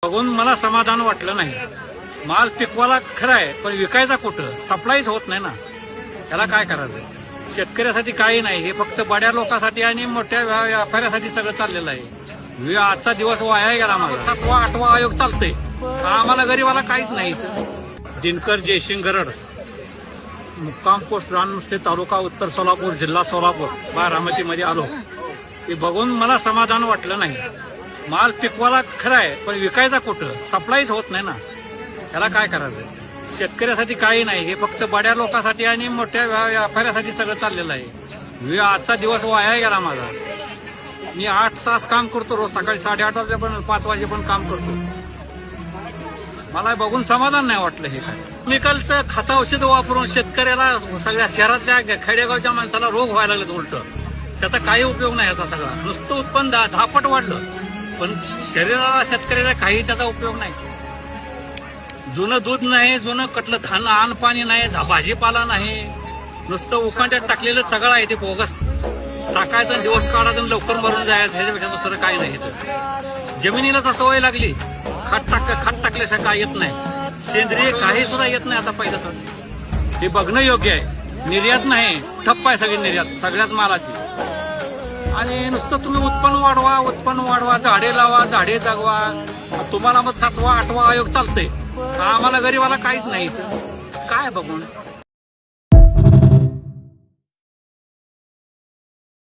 बघून मला समाधान वाटलं नाही. माल पिकवायला खरं आहे, पण विकायचा कुठं? सप्लायच होत नाही ना. याला काय करायचं? शेतकऱ्यासाठी काही नाही, हे फक्त बड्या लोकांसाठी आणि मोठ्या व्यापाऱ्यासाठी सगळं चाललेलं आहे. आजचा दिवस वाया गेला. आम्हाला 7वा 8वा आयोग चालतंय, आम्हाला गरीबाला काहीच नाही. दिनकर जयसिंग गरड, मुक्काम पोस्ट रानमुस्ते, तालुका उत्तर सोलापूर, जिल्हा सोलापूर, बारामतीमध्ये आलो. हे बघून मला समाधान वाटलं नाही. माल पिकवायला खरं आहे, पण विकायचा कुठं? सप्लायच होत नाही ना. याला काय करायचं? शेतकऱ्यासाठी काही नाही, हे फक्त बड्या लोकांसाठी आणि मोठ्या व्यापाऱ्यासाठी सगळं चाललेलं आहे. आजचा दिवस वाया गेला माझा. मी 8 तास काम करतो रोज, सकाळी 8:30 वाजेपर्यंत 5 वाजेपर्यंत काम करतो. मला बघून समाधान नाही वाटलं. हे काय केमिकलचं खत औषध वापरून शेतकऱ्याला, सगळ्या शहरातल्या खेडेगावच्या माणसाला रोग व्हायला लागलेत. उलट त्याचा काही उपयोग नाही. याचा सगळा नुसतं उत्पन्न 10 पट वाढलं, पण शरीराला शेतकऱ्याला काही त्याचा उपयोग नाही. जुनं दूध नाही, जुनं कटलं खाणं, अन्न पाणी नाही, भाजीपाला नाही, नुसतं उकांड्यात टाकलेलं सगळं आहे. ते बोगस टाकायचं, दिवस काढायचं, लवकर मरून जायचं, ह्याच्यापेक्षा दुसरं काही नाही. जमिनीला तर सवय लागली, खत टाकल्याशिवाय काय येत नाही. सेंद्रिय काही सुद्धा येत नाही आता पहिलं तर. हे बघणं योग्य आहे. निर्यात नाही, ठप्प आहे सगळी निर्यात, सगळ्याच मालाची. आणि नुसतं तुम्ही उत्पन्न वाढवा, झाडे लावा, झाडे जगवा. तुम्हाला मग 7वा 8वा आयोग चालतंय, आम्हाला गरीबाला काहीच नाही. काय बघून